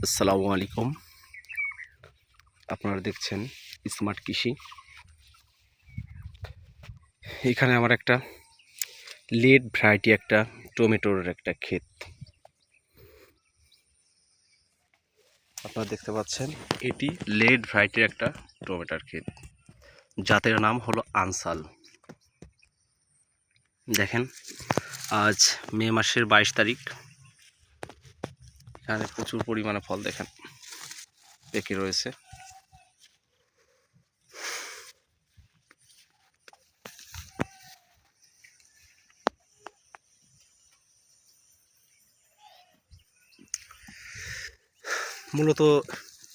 আসসালামু আলাইকুম। আপনারা দেখছেন স্মার্ট কৃষি। এখানে আমার একটা লেট ভ্যারাইটি একটা টমেটোর একটা ক্ষেত আপনারা দেখতে পাচ্ছেন। এটি লেট ভ্যারাইটির একটা টমেটোর ক্ষেত, জাতের নাম হলো আনসাল। দেখেন, আজ মে মাসের 22 তারিখ। এখানে প্রচুর পরিমাণে ফল দেখেন পেকে রয়েছে। মূলত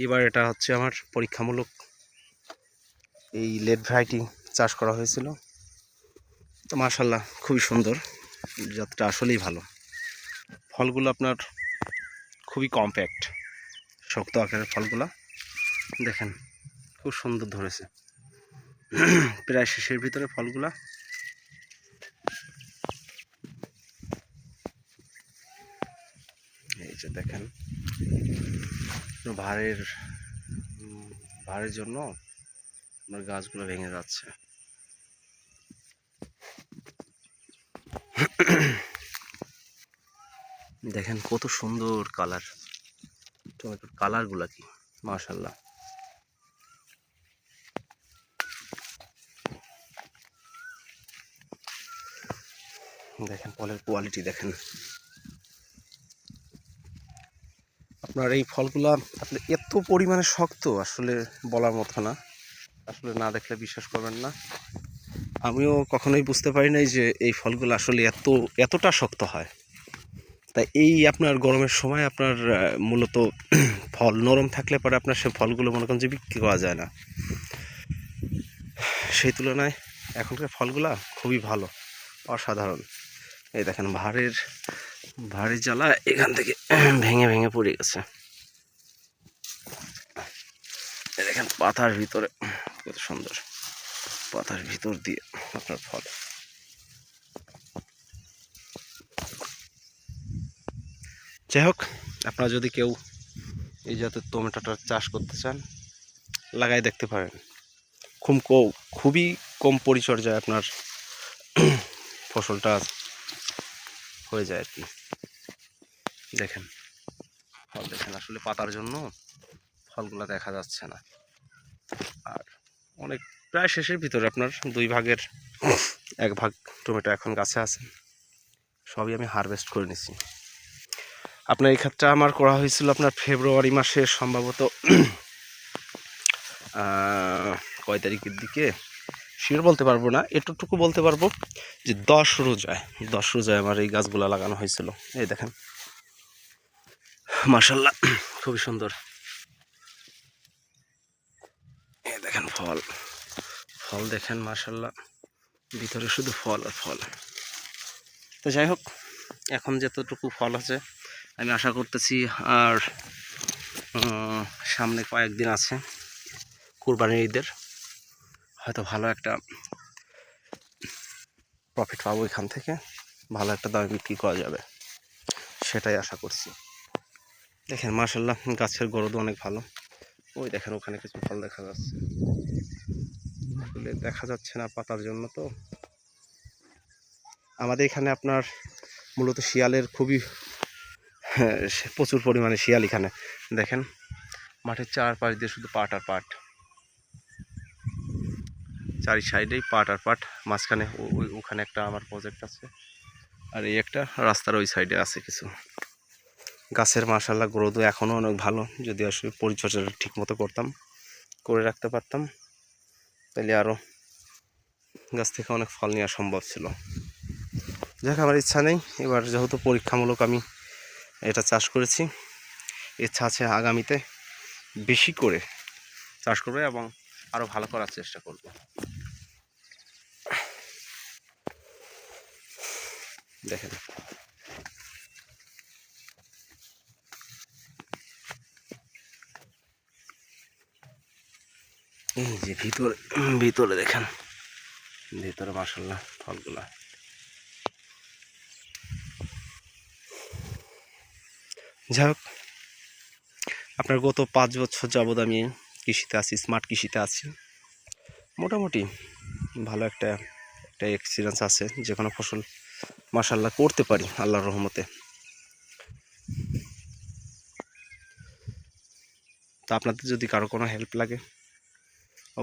এবার এটা হচ্ছে আমার পরীক্ষামূলক এই লেট ভ্যারাইটি চাষ করা হয়েছিল। তো মাশাআল্লাহ খুবই সুন্দর, জাতটা আসলেই ভালো। ফলগুলো আপনার খুবই কম্প্যাক্ট, শক্ত আকারের ফলগুলো দেখেন, খুব সুন্দর ধরেছে। প্রায় শেষের ভিতরে ফলগুলা। এই যে দেখেন, ভারের জন্য আমার গাছগুলো ভেঙে যাচ্ছে। দেখেন কত সুন্দর কালার, টমেটোর কালারগুলা কি মাশাআল্লাহ। দেখেন ফলের কোয়ালিটি দেখেন। আপনার এই ফলগুলা আপনি এত পরিমাণে শক্ত, আসলে বলার মতো না। আসলে না দেখলে বিশ্বাস করবেন না। আমিও কখনোই বুঝতে পারি নাই যে এই ফলগুলো আসলে এতটা শক্ত হয়। তাই এই আপনার গরমের সময় আপনার মূলত ফল নরম থাকলে পরে আপনার সে ফলগুলো মনে করেন যে বিক্রি করা যায় না। সেই তুলনায় এখনকার ফলগুলা খুবই ভালো, অসাধারণ। এই দেখেন ভারের জ্বালা এখান থেকে ভেঙে ভেঙে পড়ে গেছে। এই দেখেন পাতার ভিতরে কত সুন্দর, পাতার ভিতর দিয়ে আপনার ফল। যাই হোক, আপনারা যদি কেউ এই জাতের টমেটোটার চাষ করতে চান, লাগাই দেখতে পারেন। খুবই কম পরিচর্যায় আপনার ফসলটা হয়ে যায় আর কি। দেখেন ফল দেখেন, আসলে পাতার জন্য ফলগুলো দেখা যাচ্ছে না। আর অনেক প্রায় শেষের ভিতরে আপনার 2 ভাগের 1 ভাগ টমেটো এখন গাছে আছে। সবই আমি হারভেস্ট করে নিছি। আপনার এই ক্ষেতটা আমার করা হয়েছিল আপনার ফেব্রুয়ারি মাসে, সম্ভবত কয় তারিখের দিকে শিওর বলতে পারবো না, এতটুকু বলতে পারবো যে 10 রোজায় আমার এই গাছগুলো লাগানো হয়েছিল। এই দেখেন মাশাআল্লাহ খুবই সুন্দর। এই দেখেন ফল দেখেন মাশাআল্লাহ, ভিতরে শুধু ফল আর ফল। তো যাই হোক, এখন যতটুকু ফল আছে আমি আশা করতেছি আর সামনে কয়েকদিন আছে কুরবানির ঈদের, হয়তো ভালো একটা প্রফিট পাবো এখান থেকে, ভালো একটা দামে বিক্রি করা যাবে, সেটাই আশা করছি। দেখেন মাশাআল্লাহ গাছের গ্রোথ অনেক ভালো। ওই দেখেন ওখানে কিছু ফল দেখা যাচ্ছে, আসলে দেখা যাচ্ছে না পাতার জন্য। তো আমাদের এখানে আপনার মূলত শিয়ালের খুবই প্রচুর পরিমাণে শিয়াল এখানে। দেখেন মাঠের চারপাশ দিয়ে শুধু পাট আর পাট, চারি সাইডেই পাট আর পাট। মাঝখানে ওখানে একটা আমার প্রজেক্ট আছে, আর এই একটা রাস্তার ওই সাইডে আছে কিছু। গাছের মাশাআল্লাহ গ্রোথ এখনও অনেক ভালো, যদি আসলে পরিচর্যাটা ঠিক মতো করে রাখতে পারতাম, তাহলে আরও গাছ থেকে অনেক ফল নেওয়া সম্ভব ছিল। যাক, আমার ইচ্ছা নেই, এবার যেহেতু পরীক্ষামূলক আমি এটা চাষ করেছি, ইচ্ছা আছে আগামীতে বেশি করে চাষ করবো এবং আরও ভালো করার চেষ্টা করব। দেখেন এই যে ভিতরে দেখেন, ভিতরে মাশাআল্লাহ ফলগুলা। যাই হোক, আপনার গত 5 বছর যাবৎ আমি কৃষিতে আছি, স্মার্ট কৃষিতে আছি। মোটামুটি ভালো একটা এক্সপিরিয়েন্স আছে, যে কোনো ফসল মাশাআল্লাহ করতে পারি আল্লাহর রহমতে। তো আপনাদের যদি কারো কোনো হেল্প লাগে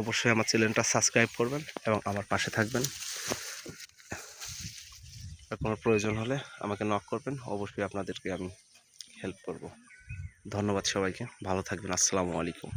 অবশ্যই আমার চ্যানেলটা সাবস্ক্রাইব করবেন এবং আমার পাশে থাকবেন। আর কোনো প্রয়োজন হলে আমাকে নক করবেন, অবশ্যই আপনাদেরকে আমি হেল্প করব। ধন্যবাদ সবাইকে, ভালো থাকবেন। আসসালামু আলাইকুম।